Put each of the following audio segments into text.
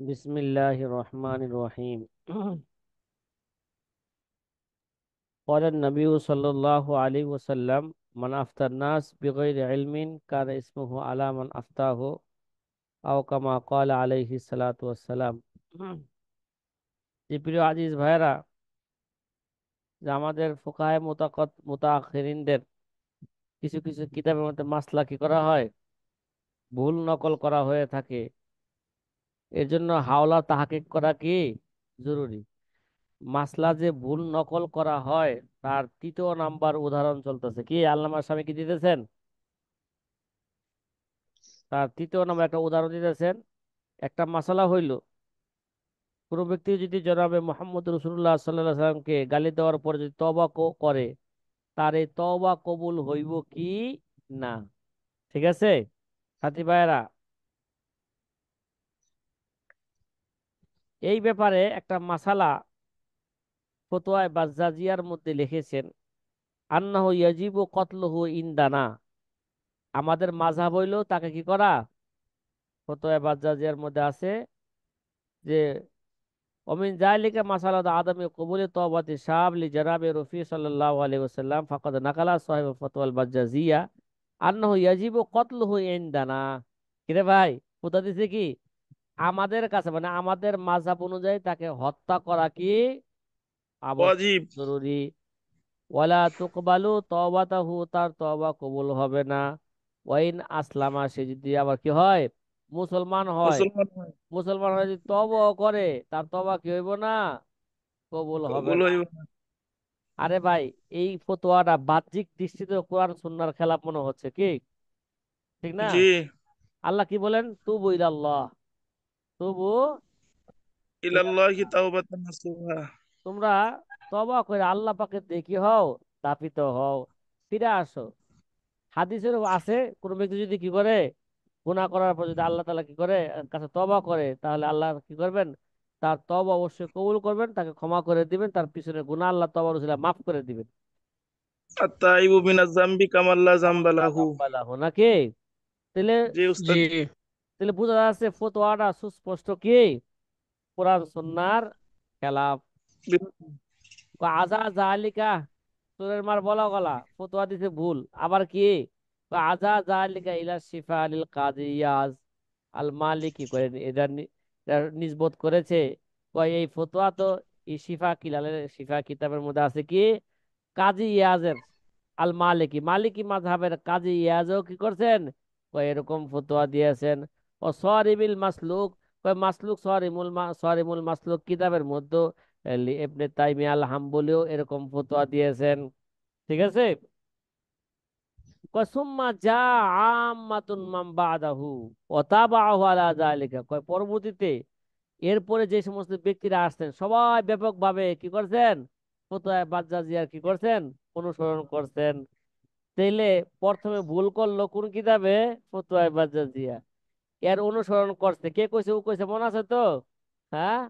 बिस्मिल्लाहिर रहमानिर रहीम। قال النبي صلى الله عليه وسلم من أفتى الناس بغير علم كان اسمه على من أفتاه أو كما قال عليه الصلاة والسلام। যে প্রিয় আজিজ ভাইরা, যে আমাদের ফুকাহে মুতাআখিরিনদের কিছু কিছু কিতাবের মধ্যে মাসলা কি করা হয়, ভুল নকল করা হয়ে থাকে। এর জন্য হাওলা তাহকিক করা কি জরুরি। মাসলা যে ভুল নকল করা হয় তার তৃতীয় নাম্বার উদাহরণ চলতেছে, কি আল্লামার স্বামী কি দিতেছেন, তার তৃতীয় নাম্বার একটা উদাহরণ দিতেছেন। একটা মাসালা হইল, কোনো ব্যক্তি যদি জনাবে মোহাম্মদ রসুল্লাহ সাল্লাহ সাল্লামকে গালি দেওয়ার পরে যদি তওবা করে, তার এই তওবা কবুল হইব কি না। ঠিক আছে সাথী ভাইয়েরা, এই ব্যাপারে একটা মাসালা ফতোয়ায়ে বাজ্জাজিয়ার মধ্যে লিখেছেন, আন্নাহু ইয়াজিবু কতলুহু ইনদানা। আমাদের মাযহাব হইল তাকে কি করা। ফতোয়া বাজ্জাজিয়ার মধ্যে আছে যে অমিন জালিকা মাসালাত আদমি কবুলি তওবাতি শাব লি জানাবি রফি সাল্লাল্লাহু আলাইহি ওয়াসাল্লাম ফাকাদ নাকালা সাহিব ফতওয়াল বাজ্জাজিয়া আন্নাহু ইয়াজিবু কতলুহু ইনদানা। কিরে ভাই, কোথা দিছে কি আমাদের কাছে, মানে আমাদের মাযহাব অনুযায়ী তাকে হত্যা করা কি আবশ্যক, ওয়াজিব। জরুরি। ওয়ালা তুকবালু তওবাতাহু, তার তওবা কবুল হবে না। ওয়াইন আসলামা, সে যদি আবার কি হয়, মুসলমান হয়। মুসলমান হয়, মুসলমান হয়ে যদি তওবা করে, তার তওবা কি হইব না, কবুল হবে কবুল না। হইব না। আরে ভাই, এই ফতোয়াটা বাহ্যিক দৃষ্টিতে কোরআন সুন্নাহর খেলাপ মনে হচ্ছে কি, ঠিক না? জি। আল্লাহ কি বলেন, তুবু ইলাল্লাহ, তুবু ইলাল্লাহি ইলাল্লাহ। তাওবাতান নাসুহা। তোমরা তওবা করে আল্লাহ পাকে দেখি হও, দাপিত হও, ফিরে আসো। হাদিসের আছে, কোন ব্যক্তি যদি কি করে, গুনাহ করার পর যদি আল্লাহ তাআলা কি করে, কাছে তওবা করে, তাহলে আল্লাহ কি করবেন, তার তওবা অবশ্যই কবুল করবেন, তাকে ক্ষমা করে দিবেন, তার পিছনে গুনাহ আল্লাহ তওবার উসিলায় মাফ করে দিবেন। আত্তাইবু মিনাজ জামবি কামাল্লা আল্লাহ জামবালাহু। যাম্বালাহু, নাকি? তাহলে জি জি, উস্তাদ। তাহলে বোঝা যাচ্ছে ফতোয়াটা সুস্পষ্ট কি কোরআন সুন্নাহর খেলাফ। আজা জালিকা, সুরের মার বলা গলা ফতোয়া দিতে ভুল, আবার কি আজা জালিকা ইলা শিফা আলিল কাজী ইয়াজ আল মালিকি করে এটা নিসবত করেছে। কয় এই ফতোয়া তো এই শিফা কিলালের শিফা কিতাবের মধ্যে আছে কি, কাজী ইয়াজের, আল মালিকি মালিকি মাযহাবের কাজী ইয়াজও কি করছেন, কয় এরকম ফতোয়া দিয়েছেন। ও সরিবিল মাসলুক, কয় মাসলুক সরিমুল মাসলুক কিতাবের মধ্যে ইবনে তাইমিয়া আল হাম্বলিও এরকম ফতোয়া দিয়েছেন। ঠিক আছে। কয় সুম্মা যা আম্মাতুন মান বাদাহু ওয়া তাবাহু আলা যালিকা, কয় পরবর্তীতে এরপরে যে সমস্ত ব্যক্তিরা আসছেন সবাই ব্যাপকভাবে কি করছেন, ফতোয়া বাজ্জাজিয়ার কি করছেন, অনুসরণ করছেন। তাইলে প্রথমে ভুল করলো কোন কিতাবে, ফতোয়া বাজ্জাজিয়া। এর অনুসরণ করছে কে, কইছে ও কইছে, মনে আছে তো? হ্যাঁ,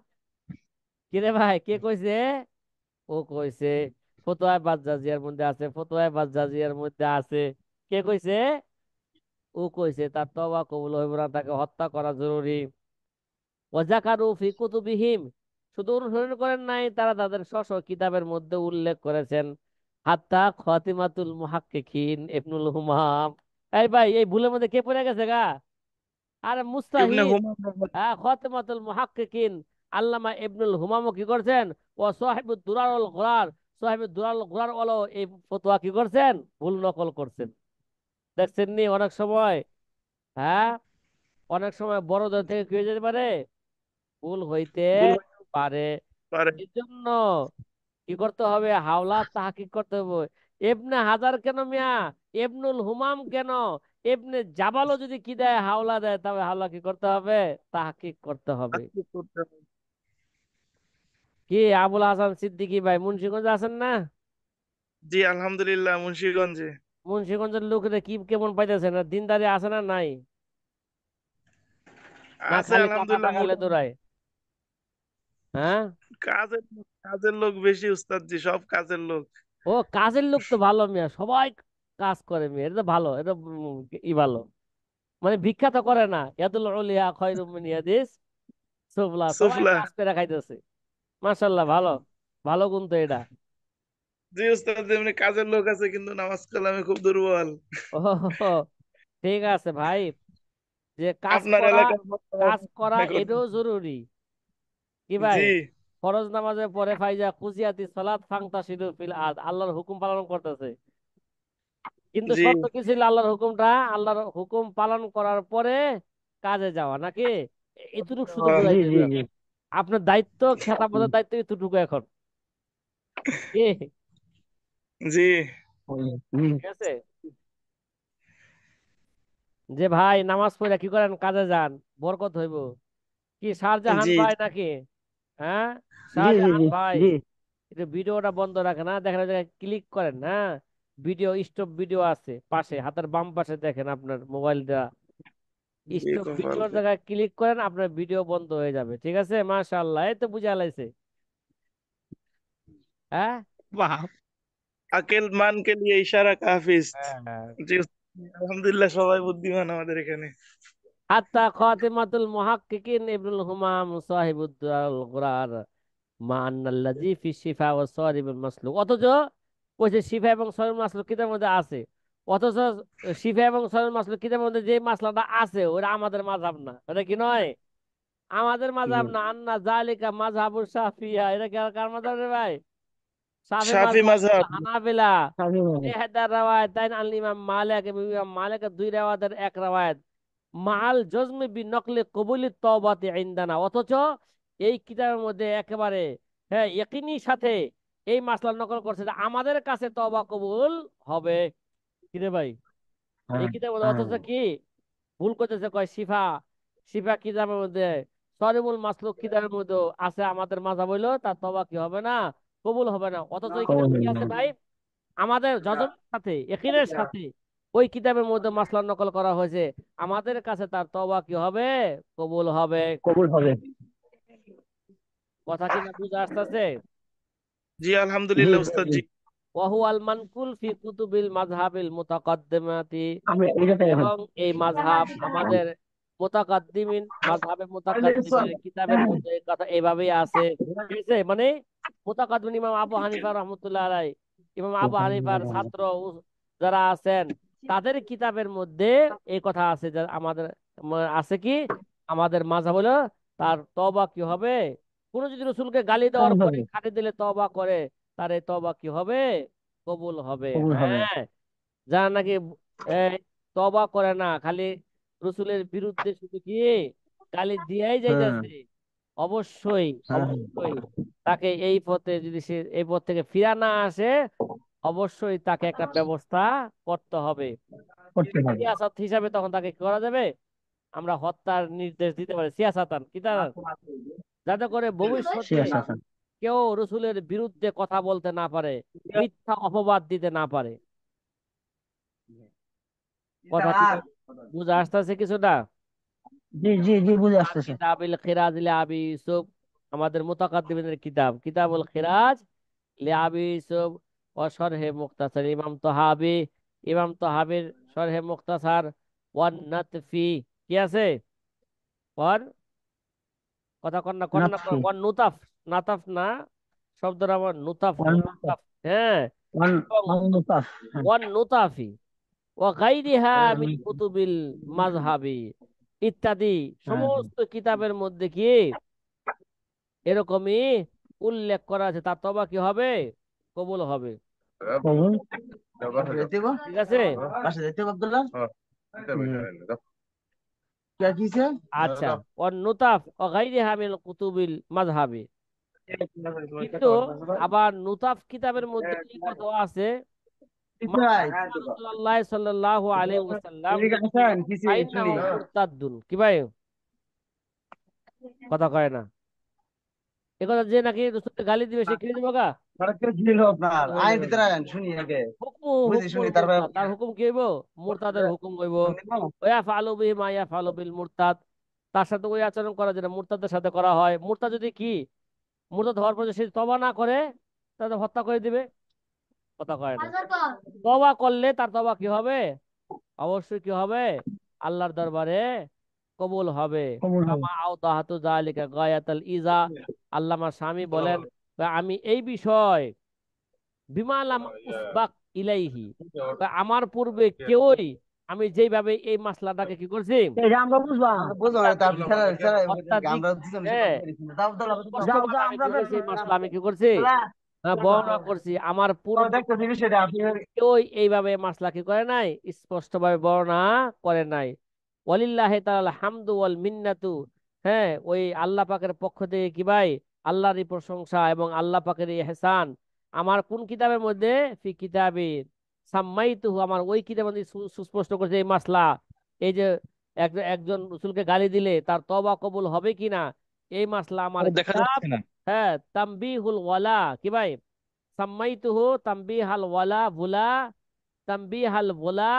কিরে ভাই, কে কইছে? ও কইছে, ফতোয়া বাজ্জাজিয়ার মধ্যে আছে, ফতোয়া বাজ্জাজিয়ার মধ্যে আছে। কে কইছে? ও কইছে তার তওবা কবুল হইব না, তাকে হত্যা করা জরুরি। ওয়াজাকারু ফি কুতুবিহিম, শুধু অনুসরণ করেন নাই, তারা তাদের স্ব স্ব কিতাবের মধ্যে উল্লেখ করেছেন। হাত্তা খাতিমাতুল মুহাক্কিকিন ইবনুল হুমাম। এই ভাই, এই ভুলের মধ্যে কে পড়ে গেছে গা? আরে ইবনে মুস্তাহিদ। হুমাম রহমত। হ্যাঁ, খাতিমাতুল মুহাক্কিকিন আল্লামা ইবনুল হুমামও কি করছেন, ও সাহিবুদ দুরারুল গুরার, সাহিবুদ দুরারুল গুরার ওয়ালাও এই ফতোয়া কি করছেন, ভুল নকল করছেন। দেখছেন নি অনেক সময়, হ্যাঁ, অনেক সময় বড়দের থেকে কি হয়ে যেতে পারে, ভুল হইতে ভুল হইতে পারে। পারে। এই জন্য কি করতে হবে, হাওলা তাহকিক করতে হবে। এবনে হাজার কেন মিয়া, এবনুল হুমাম কেন, এবনে জাবালও যদি কি দেয়, হাওলা দেয়, তবে হাওলা কি করতে হবে, তাহকিক করতে হবে। তাকলিদ করতে হবে। কি আবুল হাসান সিদ্দিকী ভাই মুন্সিগঞ্জ আছেন না? জি আলহামদুলিল্লাহ মুন্সিগঞ্জে। মুন্সিগঞ্জের লোকেরা কি কেমন পাইতেছেন, দিনদারি আছে না নাই, না আছে খালি টাকা আলহামদুলিল্লাহ টাকালে মোটামুটি। দৌড়ায়? হ্যাঁ। কাজের লোক বেশি উস্তাদ জি, সব কাজের লোক। ও কাজের লোক তো ভালো মিয়া, সবাই কাজ করে মিয়া, এটা তো ভালো, এটা ই ভালো, মানে ভিক্ষা তো করে না। ইয়াদুল উলিয়া খায়রুম মিন ইয়াদিস সুফলা, সবাই সুফলা। কাজ করে খাইতেছে। মাশাল্লাহ, ভালো, ভালো গুণ তো এটা। জি উস্তাদ, এমনি কাজের লোক আছে কিন্তু নামাজ কালামে খুব দুর্বল। ও, ঠিক আছে ভাই, যে কাজ আপনার করা, এলাকার কাজ করা মনে এটাও করতেছি। জরুরি। কি ভাই? জি ফরজ নামাজের পরে ফাইজা কুজিয়াতি সালাত ফাংতাসিলু ফিল আরদ, আল্লাহর হুকুম পালন করতেছে। কিন্তু জি শর্ত কি ছিল আল্লাহর হুকুমটা? আল্লাহর হুকুম পালন করার পরে কাজে যাওয়া, নাকি? এতটুকু শুধু জি বুঝাইতে জি হবে। জি। আপনার দায়িত্ব, খেতাপথের দায়িত্ব এতটুকু এখন। কি? জি ঠিক আছে, যে ভাই নামাজ পড়ে কি করেন, কাজে যান, বরকত হইব। কি শাহজাহান জি ভাই নাকি? হ্যাঁ, জি জি শাহজাহান জি ভাই, জি। একটু ভিডিওটা বন্ধ রাখেন, না দেখেন, ওই জায়গায় ক্লিক করেন, হ্যাঁ। ভিডিও, স্টপ ভিডিও আছে পাশে, হাতের বাম পাশে দেখেন আপনার মোবাইলটা, জি স্টপ কপাল। ভিডিওর জায়গায় ক্লিক করেন, আপনার ভিডিও বন্ধ হয়ে যাবে। ঠিক আছে, মাশাআল্লাহ, এই তো বুঝা লাইছে। হ্যাঁ, বাহ। আকেল মান কে লিয়ে ইশারা কাফিজ। হ্যাঁ, হ্যাঁ। জি উস্তাদ, আলহামদুলিল্লাহ সবাই বুদ্ধিমান আমাদের এখানে। হাত্তা খাতিমাতুল মুহাক্কিকিন ইবনুল হুমাম সাহিবুদ্দাল গুরার মা আন্নাল্লাযী ফি শিফা ওয়া সারিবুল মাসলুক। অথচ কইছে শিফা এবং সরিবুল মাসলুক কিতাবের মধ্যে আছে। অথচ শিফা এবং সরিবুল মাসলুক কিতাবের মধ্যে যে মাসলাটা আছে ওটা আমাদের মাযহাব না, এটা কি নয়? আমাদের মাযহাব না। আন্না যালিকা মাযহাবুশ শাফিয়া, এটা কি আর কার মাযহাব রে ভাই? শাফি শাফি মাযহাব, মাযহাব। হানাবিলা। স্বাধীনভাবে। ইহদা রাওয়ায়াতাইন আল ইমাম মালিক, এবং ইমাম মালিকের দুই রাওয়ায়াতের এক রাওয়ায়াত মাল জজমি বি নকলি কবুলি তওবাতি ইনদানা। অথচ এই কিতাবের মধ্যে একেবারে, হ্যাঁ, ইকিনি সাথে এই মাসলা নকল করছে যে আমাদের কাছে তওবা কবুল হবে। কিরে ভাই, এই হ্যাঁ কিতাবের মধ্যে, হ্যাঁ। অথচ কি ভুল করতেছে, কয় শিফা, শিফা কিতাবের মধ্যে, সরিমুল মাসলুক কিতাবের মধ্যে আছে আমাদের মাযহাব হইলো তার তওবা কি হবে না, কবুল হবে না। অথচ এই কবুল কিতাবে কি হইল আছে না। ভাই? আমাদের যজমের সাথে, ইকিনের সাথে ওই কিতাবের মধ্যে মাসলা নকল করা হয়েছে, আমাদের কাছে তার তওবা কি হবে, কবুল হবে। কবুল হবে। কথা কি না বুঝে আসতেছে? জি জি আলহামদুলিল্লাহ জি উস্তাদ জি। জি। ওয়াহুয়াল মানকুল ফি কুতুবিল মাযহাবিল মুতাকাদ্দিমাতি। আমি এইটাতে এখন। এবং এই মাযহাব আমাদের মুতাকাদ্দিমিন, মাযহাবে মুতাকাদ্দিমিনের কিতাবের মধ্যে এই কথা এভাবেই আছে। ঠিক আছে, মানে মুতাকাদ্দিমিন ইমাম আবু হানিফা রাহমাতুল্লাহ আলাইহি, ইমাম আবু হানিফার ছাত্র যারা আছেন তাদের কিতাবের মধ্যে এই কথা আছে যে আমাদের আছে কি, আমাদের মাযহাব হলো তার তওবা কি হবে। কোন যদি রাসূলকে গালি দেওয়ার কবুল পরে হবে। খাটি দিলে তওবা করে, তার এই তওবা কি হবে, কবুল হবে। কবুল হবে। হ্যাঁ, যারা নাকি এই তওবা করে না, খালি রসুলের বিরুদ্ধে শুধু কি গালি দিয়াই হ্যাঁ যাইতেছে, অবশ্যই, হ্যাঁ হ্যাঁ। অবশ্যই তাকে এই পথে, যদি সে এই পথ থেকে ফিরা না আসে, অবশ্যই তাকে একটা ব্যবস্থা করতে হবে। করতে হবে। সিয়াসত হিসাবে তখন তাকে কি করা যাবে, আমরা হত্যার নির্দেশ দিতে পারি, সিয়াসাতান কি তার, যাতে করে ভবিষ্যতে শেষ আছে। কেউ রসুলের বিরুদ্ধে কথা বলতে না পারে, মিথ্যা অপবাদ দিতে না পারে। কথা কি বুঝে আসতেছে কিছুটা? জি জি জি, বুঝে আসতেছে। কিতাবুল খিরাজ লি আবি ইউসুফ, আমাদের মুতাকাদ্দিমিনের কিতাব কিতাবুল খিরাজ লি আবি ইউসুফ ও শরহে মুখতাসার ইমাম তাহাবি, ইমাম তাহাবির শরহে মুখতাসার, ওয়ান নাতফি, কি আছে ওয়ান, কথা কন্যা কন্যা, নাফসি। ওয়ান নুতাফ, নাতাফ না, শব্দটা আমার নুতাফ না, ওয়ান নুতাফ, হ্যাঁ, ওয়ান এবং ওয়ান মুতাফ। হ্যাঁ। ওয়ান নুতাফি ওয়া গাইরিহা মিন কুতুবিল মাযহাবি, ইত্যাদি হ্যাঁ সমস্ত কিতাবের মধ্যে কি এরকমই উল্লেখ করা আছে, তার তওবা কি হবে, কবুল হবে। কবুল। ঠিক আছে, আচ্ছা, নুতাফ ও গাইরিহা মিনাল কুতুবিল মাযহাবি। কিন্তু আবার নুতাফ কিতাবের মধ্যে এই কথা আছে, মান রাসূলুল্লাহ সাল্লাল্লাহু আলাইহি ওয়াসাল্লাম ফাইন্নাহু মুরতাদ্দুন। কি ভাই, কথা কয় না, এ কথা যে নাকি রাসূলকে গালি দিবে সে খেয়ে যাবো গা। হুকমু হুকমুল মুরতাদ, তার হুকুম কি হইব, মুরতাদের হুকুম হইব। ওয়া ফালু বিহি মা ইয়াফালু বিল মুরতাদ, তার সাথে ওই আচরণ করা যেটা মুরতাদের সাথে করা হয়। মুরতাদ যদি কি, মুরতাদ হওয়ার পর যদি সে তওবা না করে, তাহলে হত্যা করে দিবে। কথা কয় না, তওবা করলে তার তওবা কি হবে, অবশ্যই কি হবে, আল্লাহর দরবারে কবুল হবে। কবুল হবে। কামা আওদাহাতু যালিকা গায়াতাল ইজা। আল্লামা স্বামী বলেন, আমি এই বিষয় বিমালাম উসবাক ইলাইহি, আমার পূর্বে কেউই আমি যেইভাবে এই মাসলাটাকে কি করছি, এটা আমরা বুঝলাম। অত্যাধিক অত্যাধিক হ্যাঁ যাও স্পষ্টভাবে যাও আমি আমরা কি করছি এই মাসলা আমি কি করছি বর্ণনা করছি। আমার পূর্বে দেখতেছি সেটা আপনি। কেউই এইভাবে মাসলা কি করে নাই, স্পষ্টভাবে বর্ণনা করে নাই। ওয়ালিল্লাহি তাআলা হামদু ওয়াল মিন্নাতু। হ্যাঁ, ওই আল্লাহ পাকের পক্ষ থেকে কি ভাই, আল্লাহরই প্রশংসা এবং আল্লাহ পাকের ইহসান। আমার কোন কিতাবের মধ্যে, ফি কিতাবিন সাম্মাইতুহু, আমার ওই কিতাবের মধ্যে সুস্পষ্ট করেছে এই মাসলা। এই যে একজন রসুলকে গালি দিলে তার তওবা কবুল হবে কিনা, এই মাসলা আমার দেখা কিতাব। যাচ্ছে না। হ্যাঁ, তামবিহুল ওয়ালা কি ভাই, সাম্মাইতুহু তামবিহাল ওয়ালা ভুলা, তামবিহাল ভুলা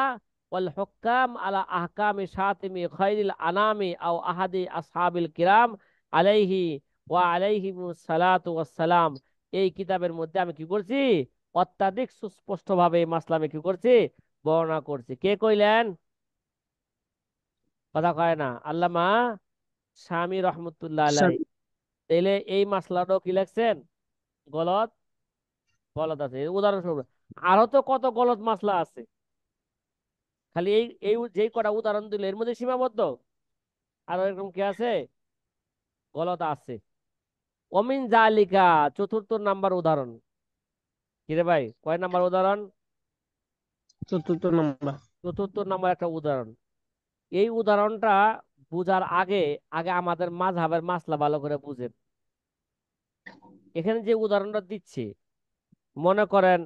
ওয়াল হুক্কাম আলা আহকামি শাতিমি খাইরিল আনামি আও আহাদি আসহাবিল কিরাম আলাইহি ওয়া আলাইহিমুস সালাতু ওয়াস সালাম। এই কিতাবের মধ্যে আমি কি করছি, অত্যাধিক সুস্পষ্ট ভাবে এই মাসলা আমি কি করছি, বর্ণনা করছি। কে কইলেন? কথা কয় না, আল্লামা স্বামী রহমতুল্লাহ আলাই। তাইলে এই মাসলাটাও কি লাগছেন, গলত গলত আছে। উদাহরণস্বরূপ আরো তো কত গলত মাসলা আছে, খালি এই এই যেই কটা উদাহরণ দিলে এর মধ্যে সীমাবদ্ধ, আরো এরকম কি আছে, গলত আছে। অমিন জালিকা, চতুর্থ নাম্বার উদাহরণ। কিরে ভাই, কয় নাম্বার উদাহরণ? চতুর্থ নম্বর। চতুর্থ নাম্বার একটা উদাহরণ। এই উদাহরণটা বুঝার আগে আগে আমাদের মাযহাবের মাসলা ভালো করে বুঝেন। এখানে যে উদাহরণটা দিচ্ছি, মনে করেন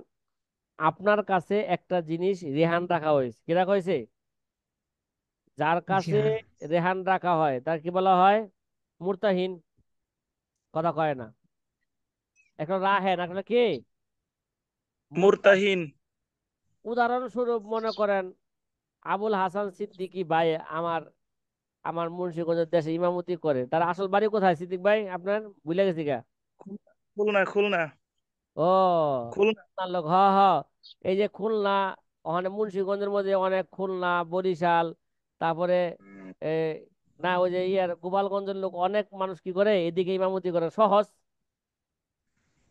আপনার কাছে একটা জিনিস রেহান রাখা হয়েছে। কি রাখা হয়েছে? যার জি কাছে হ্যাঁ। রেহান রাখা হয় তার কি বলা হয়, মুরতাহিন। কথা কয় না, এখন রাহেন আসলে কি, মুরতাহিন। মুরতাহিন। উদাহরণস্বরূপ মনে করেন আবুল হাসান সিদ্দিকী ভাই আমার আমার মুন্সিগঞ্জের দেশে ইমামতি করে, তার আসল বাড়ি কোথায় সিদ্দিক ভাই আপনার, ভুলে গেছি গা। খুলনা খুলনা ও খুলনা। খুলনার লোক, হ হ। এই যে খুলনা, ওখানে মুন্সিগঞ্জের মধ্যে অনেক, খুলনা, বরিশাল, তারপরে এ, না ওই যে ইয়ার গোপালগঞ্জের লোক অনেক মানুষ কি করে এদিকে ইমামতি করে, সহজ।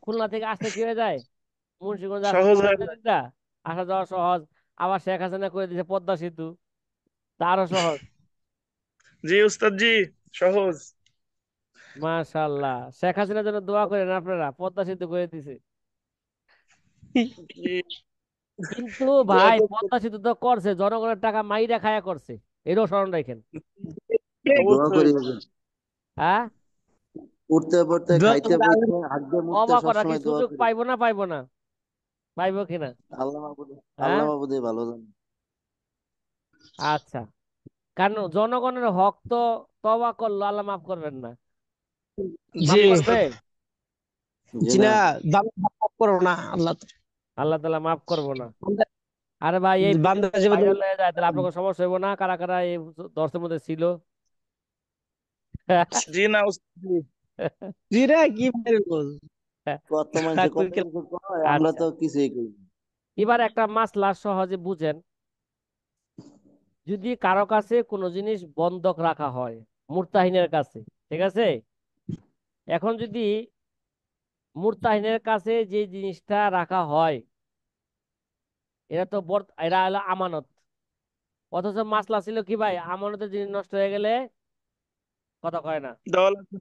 খুলনা থেকে আসতে কি হয়ে যায়, মুন্সিগঞ্জ আসতে সহজ সহজ হয়ে না যায়। জিনিসটা, আসা যাওয়া সহজ। আবার শেখ হাসিনা করে দিয়েছে পদ্মা সেতু, তারও সহজ। জি উস্তাদ জি, সহজ। মাশাআল্লাহ, শেখ হাসিনার জন্য দোয়া করেন আপনারা, পদ্মা সেতু করে দিছে। জি, কিন্তু দোয়া ভাই করবেন। পদ্মা সেতু তো করছে জনগণের টাকা মাইরা খায়া করছে, এটাও স্মরণ রাখেন। দোয়া অবশ্যই। করি হুজুর। হ্যাঁ, উঠতে পড়তে খাইতে বইতে হাঁটতে মুততে অবাক করা কি সবসময় দোয়া সুযোগ করি। পাইবো না, পাইবো না, পাইবো কিনা। আল্লাহ মাহবুদে, হ্যাঁ, আল্লাহ মাহবুদে ভালো জানে। আচ্ছা, কারণ জনগণের হক তো তওবা করলো আল্লাহ মাফ করবেন না, জি মাফ করবে? জি জি না। না, দাম মাফ করো না আল্লাহ তো। আল্লাহ তাআলা মাফ করবো না। আরে ভাই এই ভিডিও বান্দা জীবন। ভাইরাল হয়ে যায় তাহলে আপনাকে সমস্যা হইব না, কারা কারা এই দর্শের মধ্যে ছিল। জি না উস্তাদ জি। জি রে, কি বল। কত মানুষে কত কিছু কয়, আমরা আচ্ছা, তো কিছুই করি না। এবার একটা মাসলা সহজে বুঝেন। যদি কারো কাছে কোনো জিনিস বন্ধক রাখা হয়, মুরতাহিনের কাছে, ঠিক আছে, এখন যদি মুরতাহিনের কাছে যে জিনিসটা রাখা হয়, এটা তো এরা হলো আমানত। অথচ মাসলা ছিল কি ভাই, আমানতের জিনিস নষ্ট হয়ে গেলে, কথা কয় না, দেওয়া লাগবে,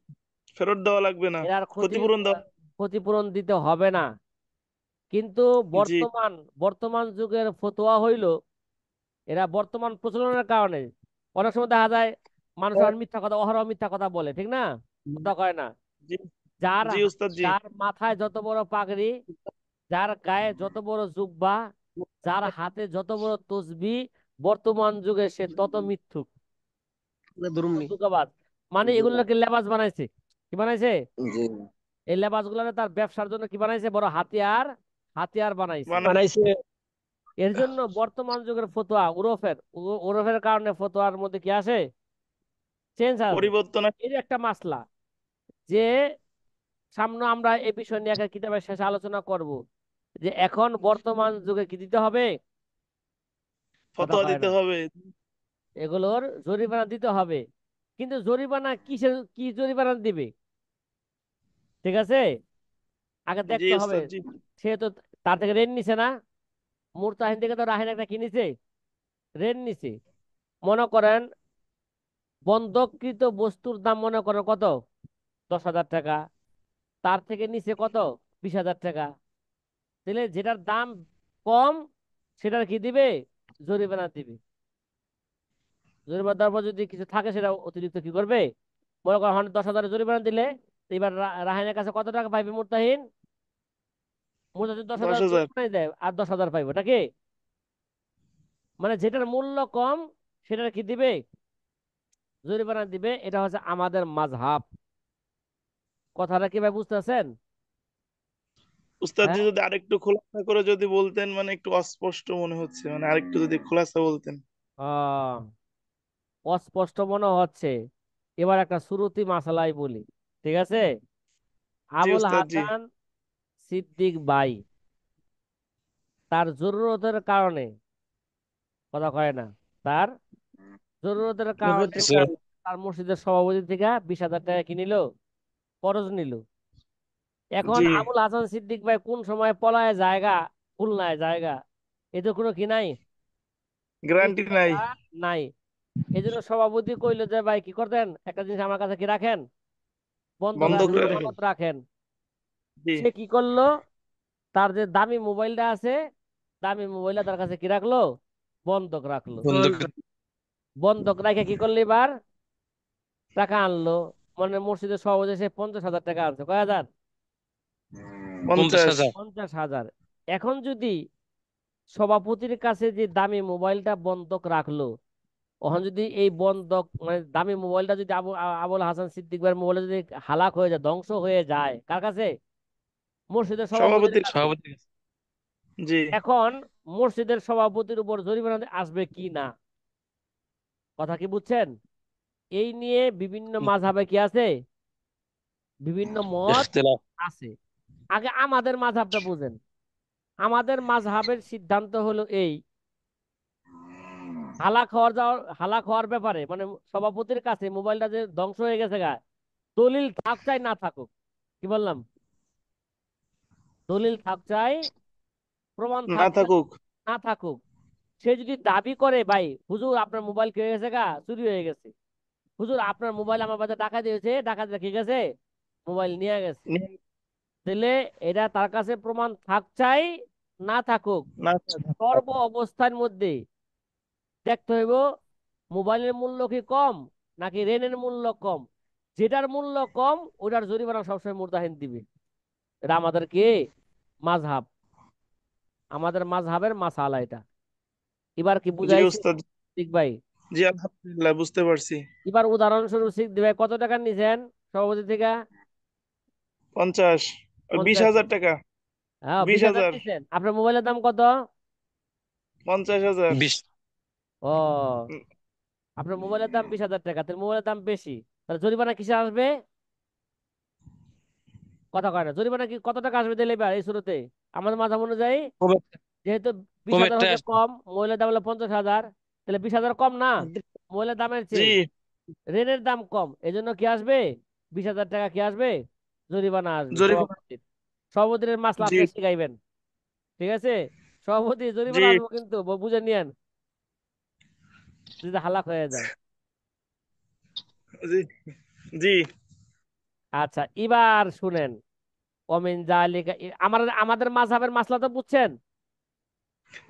ফেরত দেওয়া লাগবে না, এরার ক্ষতিপূরণ দেওয়া। ক্ষতিপূরণ দিতে হবে না। কিন্তু জি। বর্তমান বর্তমান যুগের ফতোয়া হইল, এরা বর্তমান প্রচলনের কারণে অনেক সময় দেখা যায় মানুষ আর মিথ্যা কথা, অহরহ মিথ্যা কথা বলে, ঠিক না, কথা কয় না। জি যার জি উস্তাদ জি। যার মাথায় যত বড় পাগড়ি, যার গায়ে যত বড় জুব্বা, যার হাতে যত বড় তসবি, বর্তমান যুগে সে তত মিথ্যুক, তত ধর্মনি। ধোঁকাবাজ। মানে জি না। এগুলোকে লেবাস বানাইছে, কি বানাইছে, জি এই লেবাস গুলারে তার ব্যবসার জন্য কি বানাইছে, বড় হাতিয়ার, হাতিয়ার বানাইছে। বানাই। বানাইছে। এর জন্য বর্তমান যুগের ফতোয়া ওরফের কারণে ফতোয়ার মধ্যে কি আসে, চেঞ্জ আসে। পরিবর্তন এই যে একটা মাসলা, যে সামনে আমরা এই বিষয় নিয়ে একটা কিতাবের শেষে আলোচনা করব, যে এখন বর্তমান যুগে কি দিতে হবে, কথা ফতোয়া কয় দিতে না, হবে। এগুলোর জরিমানা দিতে হবে। কিন্তু জরিমানা কিসের, কি জরিমানা দিবে? ঠিক আছে, আগে জি দেখতে হবে। ওস্তাদ জি। সে তো তার থেকে ঋণ নিছে না, মুরতাহিন থেকে তো রাহিন একটা কি নিছে, ঋণ নিছে। মনে করেন বন্ধককৃত বস্তুর দাম মনে করেন কত, 10,000 টাকা, তার থেকে নিচে কত, 20,000 টাকা। তাহলে যেটার দাম কম সেটার কি দিবে, জরিমানা দিবে। জরিমানা দেওয়ার পর যদি কিছু থাকে সেটা অতিরিক্ত কি করবে, মনে করেন 10,000 জরিমানা দিলে, তো এবার রাহানের কাছে কত টাকা পাইবে মুরতাহিন? মুরতাহিন দশ দশ হাজার হাজার জরিমানাই দেয় আর 10,000 পাইবে, ওটা কি মানে যেটার মূল্য কম সেটার কি দিবে, জরিমানা দিবে। এটা হচ্ছে আমাদের মাযহাব। কথাটা কি ভাই বুঝতেছেন? উস্তাদ জি, হ্যাঁ, যদি আরেকটু খোলাসা করে যদি বলতেন, মানে একটু অস্পষ্ট মনে হচ্ছে, মানে আরেকটু যদি খোলাসা বলতেন। আহ অস্পষ্ট মনে হচ্ছে। এবার একটা শুরুতি মাসালাই বলি, ঠিক আছে। জি আবুল উস্তাদ জি। হাসান সিদ্দিক ভাই তার জরুরতের কারণে, কথা কয় না, তার জরুরতের কারণে তার মসজিদের সভাপতি থেকে 20,000 টাকা কি নিল, করজ নিল। এখন জি আবুল হাসান সিদ্দিক ভাই কোন সময় পলায় জায়গা, খুলনায় জায়গা, এতে কোনো কি নাই, গ্যারান্টি নাই। নিশ্চয়তা নাই। এই জন্য সভাপতি কইলো যে ভাই কি করতেন, একটা জিনিস আমার কাছে কি রাখেন, বন্ধক বন্ধক রাখেন, রাখেন। আমানত রাখেন। জি। সে কি করলো, তার যে দামি মোবাইলটা আছে, দামি মোবাইলটা তার কাছে কি রাখলো, বন্ধক রাখলো। বন্ধক। বন্ধক রেখে কি করলো, এবার টাকা আনলো। মানে মসজিদের সভাপতি সে 50,000 টাকা আনছে, কয় হাজার, 50। 50,000। এখন যদি সভাপতির কাছে যে দামি মোবাইলটা বন্ধক রাখলো, এখন যদি এই বন্ধক মানে দামি মোবাইলটা যদি আবুল হাসান সিদ্দিক ভাইয়ের মোবাইলটা যদি হালাক হয়ে যায়, ধ্বংস হয়ে যায়, কার কাছে, মসজিদের সভাপতির সভাপতির। কাছে। জি। এখন মসজিদের সভাপতির উপর জরিমানা আসবে কি না, কথা কি বুঝছেন? এই নিয়ে বিভিন্ন মাযহাবে কি আছে, বিভিন্ন মত ইখতিলাফ। আছে। আগে আমাদের মাযহাবটা বুঝেন। আমাদের মাযহাবের সিদ্ধান্ত হলো এই, হালাক হওয়ার ব্যাপারে মানে সভাপতির কাছে মোবাইলটা যে ধ্বংস হয়ে গেছে গা, দলিল থাক চাই না থাকুক, কি বললাম, দলিল থাক চাই, প্রমাণ না থাক চাই থাকুক। না থাকুক, সে যদি দাবি করে ভাই হুজুর আপনার মোবাইল কি হয়ে গেছে গা, চুরি হয়ে গেছে, হুজুর আপনার মোবাইল আমার বাড়িতে ডাকাতি হয়েছে, ডাকাতি কি গেছে, মোবাইল নিয়ে গেছে, তাহলে এটা তার কাছে প্রমাণ থাক চাই না থাকুক, না সর্ব অবস্থার মধ্যে দেখতে হইব মোবাইলের মূল্য কি কম নাকি রেনের মূল্য কম। যেটার মূল্য কম ওটার জরিমানা সবসময় মুরতাহিন দিবে। এটা আমাদের কি মাযহাব, আমাদের মাযহাবের মাসালা এটা। এবার কি জি বুঝাইছে উস্তাদ। ঠিক ভাই? জি আলহামদুলিল্লাহ বুঝতে পারছি। এবার উদাহরণস্বরূপ শিখ দিবে, কত টাকা নিছেন সভাপতি থেকে? 50 আর 50। 20,000 টাকা। হ্যাঁ, বিশ 20,000 হাজার নিছেন। আপনার মোবাইলের দাম কত? 50,000। ও, আপনার মোবাইলের দাম 20,000 টাকা, তাহলে মোবাইলের দাম বেশি, তাহলে জরিমানা কিসে আসবে, কথা কয় না, জরিমানা কি কত টাকা আসবে দিলে এবার এই শুরুতে আমাদের মাঝাব অনুযায়ী? যেহেতু 20,000 হচ্ছে কম, মোবাইলের দাম হলো 50,000, তাহলে 20,000 কম না মোবাইলের দামের জি চেয়ে, রেনের দাম কম, এই জন্য কি আসবে, 20,000 টাকা কি আসবে, জরিমানা আসবে জরিপ। সভাপতির। সভাপতির মাসলা জি আপনি শিখাইবেন, ঠিক আছে। সভাপতি জি জরিমানা আসবো কিন্তু বুঝে নিয়েন, যদি হালাক হয়ে যায়। জি জি আচ্ছা, এবার শুনেন, অমিন জালিকা আমাদের আমাদের মাযহাবের মাসলা তো বুঝছেন,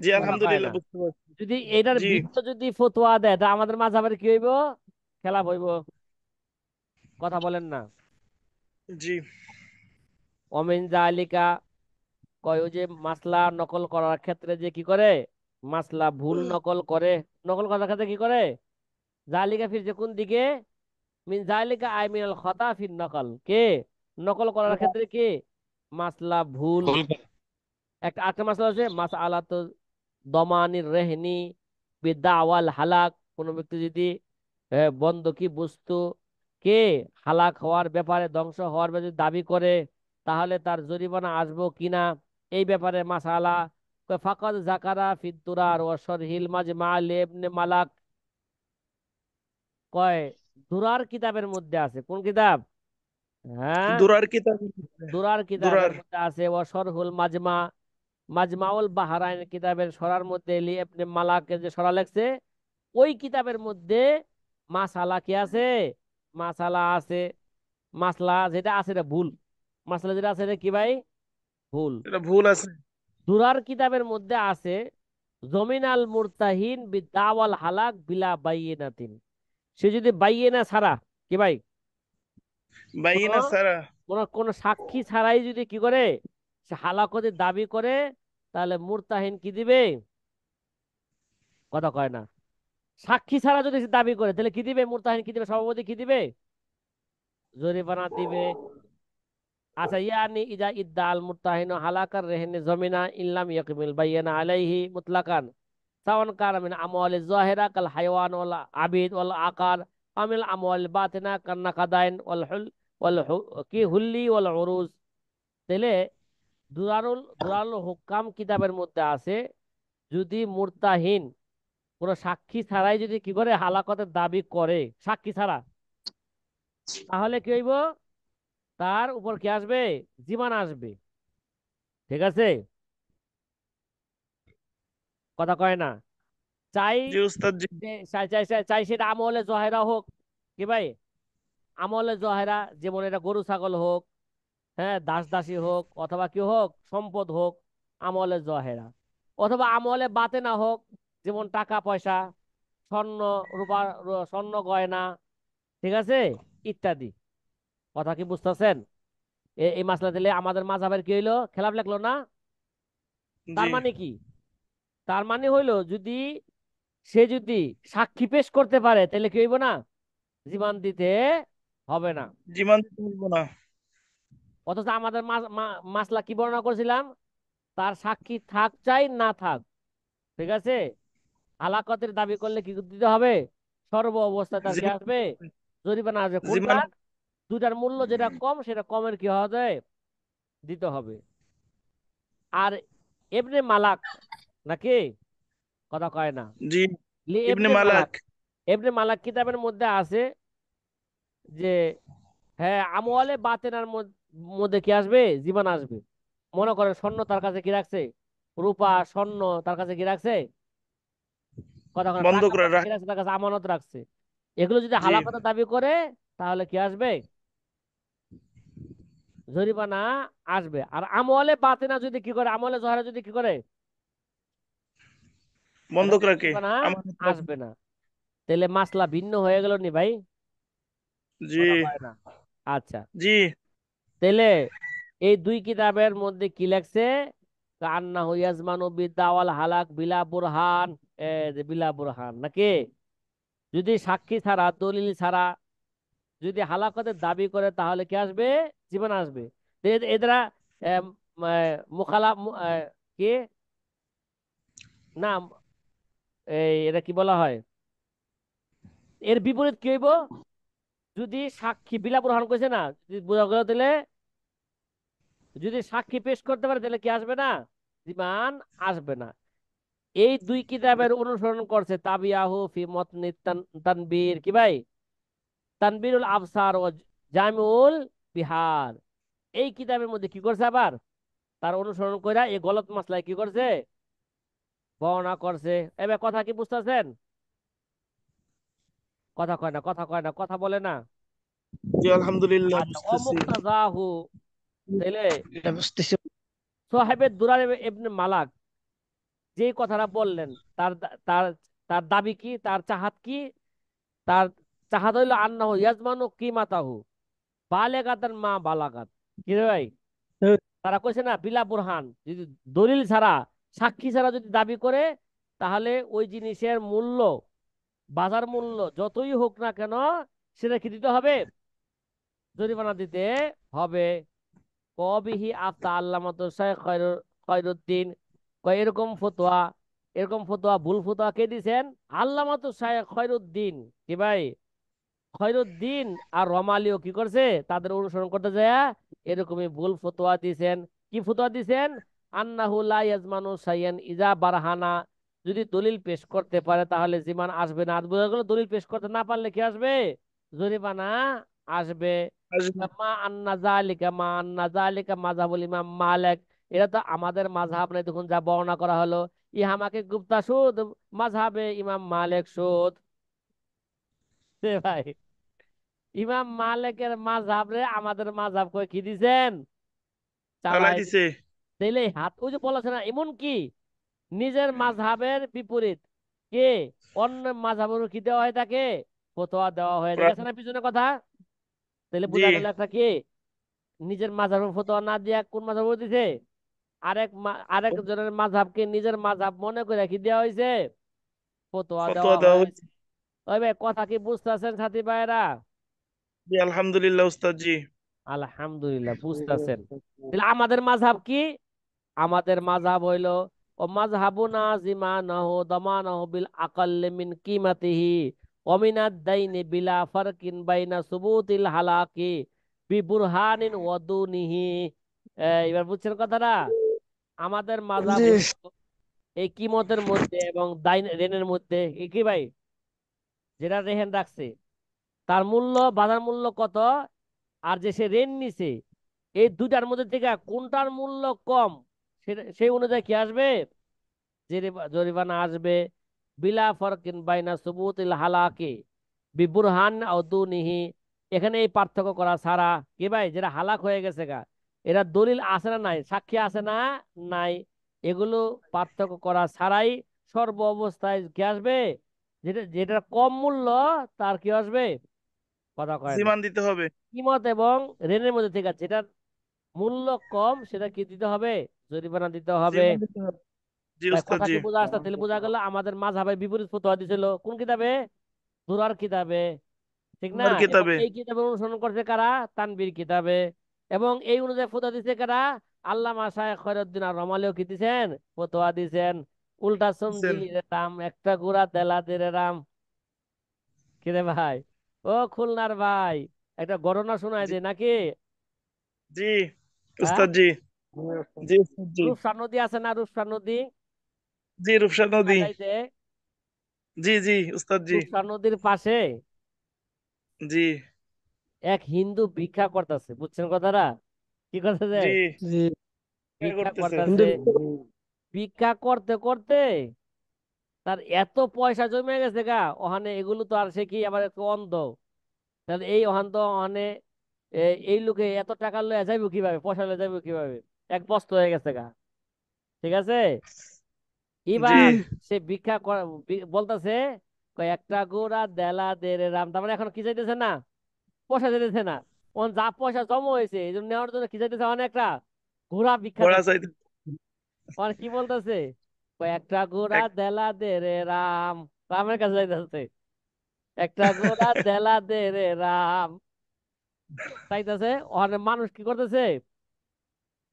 জি কথা কয় আলহামদুলিল্লাহ না। বুঝতে পারছি। যদি এটার জি ভিন্ন যদি ফতোয়া দেয় তা আমাদের মাযহাবের কি হইব, খেলাফ হইব, কথা বলেন না। জি অমিন জালিকা কয় ওই যে মাসলা নকল করার ক্ষেত্রে যে কি করে, মাসলা ভুল নকল করে, নকল করার ক্ষেত্রে কি করে, জালিকা ফিরছে কোন দিকে, মিন জালিকা আই মিনাল খতা ফির নকল কে, নকল করার ক্ষেত্রে কি, মাসলা ভুল। একটা আরেকটা মাসলা আছে মাসআলা তো দমানির রেহনি বিদাওয়াল হালাক, কোন ব্যক্তি যদি বন্ধকি বস্তু কে হালাক হওয়ার ব্যাপারে, ধ্বংস হওয়ার ব্যাপারে যদি দাবি করে, তাহলে তার জরিমানা আসবো কিনা, এই ব্যাপারে মাসালা। ফাকাদ জাকারা ফিদ্দুরার ও শরহিল মাজমা লিবনে মালাক, কয় দুরার কিতাবের মধ্যে আছে। কোন কিতাব? হ্যাঁ, দুরার কিতাব। দুরার কিতাবের দুরার। মধ্যে আছে। ও শরহুল মাজমা, মাজমাউল বাহরাইন কিতাবের সরার মধ্যে লি ইবনে মালাকের যে সরা লেখছে, ওই কিতাবের মধ্যে মাসালা কি আছে? মাসালা আছে। মাসলা যেটা আছে এটা ভুল। মাসলা যেটা আছে এটা কি ভাই? ভুল। এটা ভুল আছে। দুরার কিতাবের মধ্যে আছে জমিনাল মুরতাহিন বিদাওয়াল হালাক বিলা বাইয়িনাতিন। সে যদি বাইয়িনা ছাড়া, কি ভাই, কোন বাইনা সারা। কোন সাক্ষী ছাড়াই যদি কি করে সে হালাকতের দাবি করে, তাহলে মুরতাহিন কি দিবে? কথা কয় না। সাক্ষী ছাড়া যদি সে দাবি করে তাহলে কি দিবে? মুরতাহিন কি দিবে? সভাপতি কি দিবে? জরিমানা দিবে। আচ্ছা, ইয়ানি ইজা ইদ্দাল মুরতাহিন হালাকার রেহনে জমিনা ইল্লাম ইয়াকমিল বাইয়ানা আলাইহি মুতলাকান সাওয়ান কানা মিন আমওয়ালিজ যাহিরা কাল হায়াওয়ান ওয়াল আবিদ ওয়াল আকার আমিল আমওয়াল বাতিনা কান নাকাদাইন কি হুল্লি ওয়াল উরুজ। তাহলে দুরারুল হুকাম কিতাবের মধ্যে আছে, যদি মুরতাহিন কোন সাক্ষী ছাড়াই যদি কি করে হালাকতের দাবি করে, সাক্ষী ছাড়া, তাহলে কি হইব? তার উপর কি আসবে? জীমান আসবে। ঠিক আছে? কথা কয় না। চাই জি উস্তাদ জি। চাই সেটা আমলে জহেরা হোক, কি ভাই, আমলে জহেরা, যেমন এটা গরু ছাগল হোক, হ্যাঁ, দাস দাসী হোক, অথবা কি হোক, সম্পদ হোক, আমলে জহেরা। অথবা আমলে বাতে না হোক, যেমন টাকা পয়সা, স্বর্ণ, রূপা, স্বর্ণ গয়না, ঠিক আছে, ইত্যাদি। কথা কি বুঝতেছেন? এই মাসলা দিলে আমাদের মাযহাবের কি হইলো? খেলাফ লাগলো না? জি। তার মানে কি? তার মানে হইলো যদি সে যদি সাক্ষী পেশ করতে পারে তাহলে কি হইব না? জীবন দিতে হবে না। জীবন দিতে বলবো না। অথচ আমাদের মাসলা কি বর্ণনা করেছিলাম? তার সাক্ষী থাক চাই না থাক, ঠিক আছে, হালাকতের দাবি করলে কি দিতে হবে? সর্ব অবস্থায় তার কি জীবন। আসবে? জরিমানা আসবে। কোনটা? জীবন। দুটার মূল্য যেটা কম সেটা কমের কি হবে? দিতে হবে। আর এবনে মালাক নাকি, কথা কয় না, জি। লি ইবনে এবনে মালাক, মালাক। এবনে মালাক কিতাবের মধ্যে আছে যে হ্যাঁ, আমওয়ালে বাতেনার মধ্যে কি আসবে? জীবন আসবে। মনে করেন স্বর্ণ তার কাছে কি রাখছে, রূপা স্বর্ণ তার কাছে কি রাখছে, কথা কয় না, বন্ধ টাকা করে পয়সা রাখ। কি রাখছে, তার কাছে আমানত রাখছে। এগুলো যদি জি। হালাকতের দাবি করে তাহলে কি আসবে? জরিমানা আসবে। আর আমওয়ালে বাতেনা যদি কি করে, আমওয়ালে জহরা যদি কি করে, বন্ধক তাহলে রাখে। জরিমানা আমানত রাখে। আসবে না। তাহলে মাসলা ভিন্ন হয়ে গেল নি ভাই? জি। কথা কয় না। আচ্ছা, জি। তাহলে এই দুই কিতাবের মধ্যে কি লেখছে? কান্নাহু ইয়াজমানু বিদাওয়াল হালাক বিলা বুরহান। যে বিলা বুরহান নাকি, যদি সাক্ষী ছাড়া, দলিল ছাড়া যদি হালাকতের দাবি করে তাহলে কি আসবে? জীবন আসবে। তো এরা মুখালা কি না, এটা কি বলা হয়? এর বিপরীত কি হইব? যদি সাক্ষী বিলা বুরহান কইছে না, যদি বোঝা গেল তাহলে যদি সাক্ষী পেশ করতে পারে তাহলে কি আসবে না? জীবন আসবে না। এই দুই কিতাবের অনুসরণ করছে তাবিয়াহু ফি মতনি তানবীর, কি ভাই, তানবীরুল আবসার ও জামিউল বিহার। এই কিতাবের মধ্যে কি করছে আবার? তার অনুসরণ কইরা এই গলত মাসলায় কি করছে? বর্ণনা করছে। এবার কথা কি বুঝতেছেন? কথা কয় না, কথা কয় না, কথা বলে না। জি আলহামদুলিল্লাহ আচ্ছা, বুঝতেছি। অমুক্তাজাহু, তাইলে এটা বুঝতেছি। সোহেবের দুরার ইবনে মালাক যে কথাটা বললেন, তার তার তার দাবি কি, তার চাহাত কি? তার চাহাত হইল আন্নাহু ইয়াজমানু কিমাতাহু বালেগাতান মা বালাগাত। কি রে ভাই, তারা কইছে না বিলা বুরহান, যদি দলিল ছাড়া, সাক্ষী ছাড়া যদি দাবি করে, তাহলে ওই জিনিসের মূল্য, বাজার মূল্য যতই হোক না কেন, সেটা কি দিতে হবে? জরিমানা দিতে হবে। কবিহি আফতা আল্লামাতু শাইখ খয়রুদ্দিন, কয় এরকম ফতোয়া, এরকম ফতোয়া, ভুল ফতোয়া কে দিছেন? আল্লামাতু শাইখ খয়রুদ্দিন, কি ভাই, খয়রুদ্দিন আর রমালিও কি করছে? তাদের অনুসরণ করতে যায় এরকমই ভুল ফতোয়া দিছেন। কি ফতোয়া দিছেন? আন্নাহু লা ইয়াজমানু শাইয়ান ইজা বারহানা, যদি দলিল পেশ করতে পারে তাহলে জিমান আসবে না। আর বোঝা গেল দলিল পেশ করতে না পারলে কি আসবে? জরিমানা আসবে। আসবে। মা আন্না জালিকা মাযহাবুল ইমাম মালিক। এটা তো আমাদের মাযহাব নাই, দেখুন যা বর্ণনা করা হলো। ইহামাকে গুপ্তা সুদ, মাযহাবে ইমাম মালিক সুদ। রে ভাই, ইমাম মালিকের মাযহাব রে আমাদের মাযহাব কই কি দিছেন, চালাই চালাই দিছে। দিছেন। তাইলে হাত, ওই যে বলেছে না, এমন কি নিজের মাযহাবের বিপরীত কে অন্য মাযহাবের কি দেওয়া হয় তাকে, ফতোয়া দেওয়া হয়ে যায়, গেছে না পিছনে কথা। তাহলে জি। বোঝা গেল একটা কি, নিজের মাযহাবের ফতোয়া না দিয়া কোন মাযহাব দিছে, আরেক জনের মাযহাবকে নিজের মাযহাব মনে করে কি দেওয়া হয়েছে, ফতোয়া ফতোয়া দেওয়া দেওয়া হয়েছে। হচ্ছে। ওই ভাই কথা কি বুঝতেছেন সাথী ভাইরা? জি আলহামদুলিল্লাহ উস্তাদ জি। আলহামদুলিল্লাহ বুঝতেছেন। তাহলে আমাদের মাযহাব কি? আমাদের মাযহাব হইলো, ও মাযহাবুনা জিমানাহু দামানাহু বিল আকাল্লি মিন কিমাতিহি ওয়া মিনাদ দাইনি বিলা ফারকিন বাইনা সুবুতিল হালাকি বিবুরহানিন ওয়া দুনিহি। এবার বুঝছেন কথাটা? আমাদের মাযহাব জি হইলো এই কিমতের মধ্যে এবং দাইন রেনের মধ্যে, কি ভাই, যেটা রেহেন রাখছে তার মূল্য, বাজার মূল্য কত, আর যে সে ঋণ নিছে, এই দুটার মধ্যে থেকে কোনটার মূল্য কম, সেই অনুযায়ী কি আসবে, জরিমানা আসবে। বিলা ফরকিন বাইনা সুবুতিল হালাকি বিবুরহান আও দুনিহি। এখানে এই পার্থক্য করা ছাড়া, কি ভাই, যেটা হালাক হয়ে গেছে গা, এরা দলিল আছে না নাই, সাক্ষী আছে না নাই, এগুলো পার্থক্য করা ছাড়াই সর্ব অবস্থায় কি আসবে, যেটা যেটার কম মূল্য তার কি আসবে, কথা কয় না, জিমান দিতে হবে। কিমত এবং ঋণের মধ্যে থেকে যেটার মূল্য কম সেটা কি দিতে হবে, জরিমানা দিতে হবে। জিমান দিতে হবে। জি ভাই উস্তাদ কথা জি। কি বোঝা আসছে? তাহলে বোঝা গেল আমাদের মাযহাবের বিপরীত ফতোয়া দিছিল কোন কিতাবে, দুরার কিতাবে, ঠিক না? আল্লাহর এবং কিতাবে। এই কিতাবে অনুসরণ করছে কারা, তানবীর কিতাবে। এবং এই অনুযায়ী ফতোয়া দিছে কারা, আল্লামা শায়খ খয়রুদ্দিন আর রমালিও কি দিছেন, ফতোয়া দিছেন। উল্টা দিছেন। সমঝিলি রে রাম, একটা গুড়া তেলা দে রে রাম। কিরে ভাই, ও খুলনার ভাই, একটা ঘটনা শোনায় জি দে নাকি? জি হ্যাঁ, উস্তাদ জি। জি উস্তাদ জি। রূপসা নদী আছে না, রূপসা নদী, জি রূপসা নদী। যাইতে, জি জি উস্তাদ জি। রূপসা নদীর পাশে জি এক হিন্দু ভিক্ষা করতেছে, বুঝছেন কথাটা? কি করতেছে? জি। জি কি ভিক্ষা করতেছে? কিন্তু করতেছে। ভিক্ষা করতে করতে তার এত পয়সা জমে গেছে গা, ওখানে এগুলো তো আর সে কি আবার একটু অন্ধ, তাহলে এই ওখান তো ওখানে এই লোকে এত টাকা লয়ে যাইব কিভাবে, পয়সা লয়ে যাইব কিভাবে, এক বস্তা হয়ে গেছে গা, ঠিক আছে। জি এবার সে বলতেছে, একটা গোড়া দেলা দে রে রাম, তার মানে এখন কি চাইতেছে না, পয়সা চাইতেছে না, ওন যা পয়সা জমা হয়েছে এই জন্য নেওয়ার জন্য কি চাইতেছে, অনেক একটা ঘোড়া ভিক্ষা ঘোড়া চাইতেছে। চাইতে। আর কি বলতেছে, একটা ঘোড়া এক দেলা দে রে রাম, রামের কাছে যাইতেছে, একটা ঘোড়া দেলা দে রে রাম চাইতেছে। ওখানে মানুষ কি করতেছে,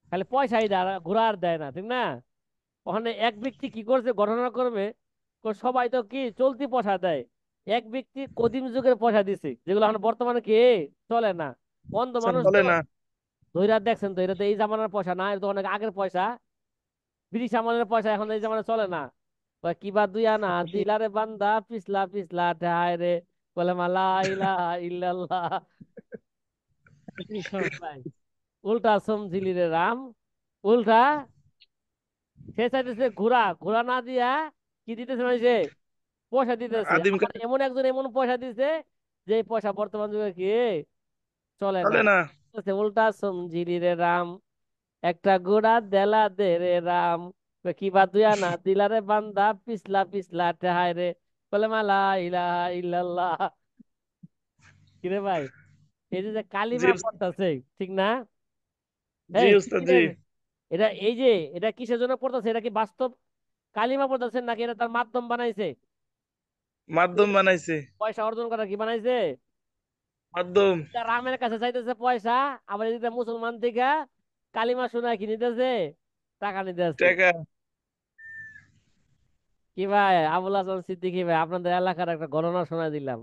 খালি পয়সাই দেয়, ঘোড়া আর দেয় না, ঠিক না? ওখানে এক ব্যক্তি কি করছে, ঘটনা করবে, সবাই তো কি চলতি পয়সা দেয়, এক ব্যক্তি কদিম যুগের পয়সা দিছে, যেগুলো এখন বর্তমানে কি চলে না, অন্ধ মানুষ চলে তো, না। ধৈরা দেখছেন তো, এটা তো এই জামানার পয়সা না, এটা তো অনেক আগের পয়সা, ব্রিটিশ আমলের পয়সা, এখন এই জামানায় চলে না। কয় কিবা দুই আনা দিলারে বান্দা পিছলা পিছলা ঠায় রে, বলে মালা ইলাহা ইল্লাল্লাহ। ভাই, উল্টা সমঝিলি রে রাম, উল্টা সে চাইতেছে ঘোড়া, ঘোড়া না দিয়া কি দিতেছে মানে, পয়সা দিতেছে। আদিম আবার কালে এমন একজন এমন পয়সা দিছে যে এই পয়সা বর্তমান যুগে কি চলে না। চলে না। বলছে, উল্টা সমঝিলি রে রাম, একটা ঘোড়া দেলা দে রে রাম, কিবা দুয়া না দিলা রে বান্দা পিছলা পিছলা টেহাই রে, বলে মালা ইলাহা ইল্লাল্লাহ। কিরে ভাই, এই যে যে জি কালিমা উস্তাদ। পড়তাছে, ঠিক না? জি এই উস্তাদ জি। সিকিরের, এটা এই যে এটা কিসের জন্য পড়তাছে, এটা কি বাস্তব কালিমা পড়তাছে নাকি এটা তার মাধ্যম বানাইছে, মাধ্যম বানাইছে। পয়সা অর্জন করা কি বানাইছে? মাধ্যম। তা রামের কাছে চাইতেছে পয়সা, আবার এদিকে মুসলমান থেকে কালিমা শোনায় কি নিতেছে, টাকা নিতেছে। টাকা। কি ভাই আবুল হাসান সিদ্দিকী ভাই, আপনাদের এলাকার একটা ঘটনা শোনা দিলাম,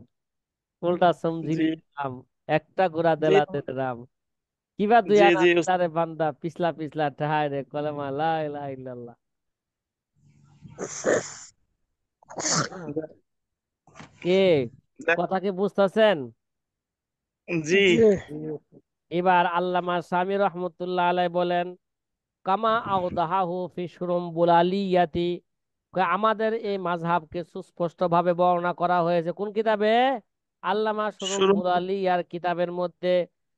উল্টা জি সমঝিলি রাম, একটা ঘোড়া জি দেলা দে রাম, কিবা দুই জি আনা জি দিলারে বান্দা পিছলা পিছলা ঠাহাই রে, কলেমা লা ইলাহা ইল্লাল্লাহ। উস্তাদ। কে কথা কি বুঝতেছেন? জি। জি। এবার আল্লামা শামী রহমতুল্লাহ আলাই বলেন, কামা আওদাহাহু ফি শুরুম্বুল আলিয়াতি, আমাদের এই মাযহাবকে সুস্পষ্ট ভাবে বর্ণনা করা হয়েছে কোন কিতাবে? আল্লামা শুরু। শুরুম্বুল আলিয়ার কিতাবের মধ্যে।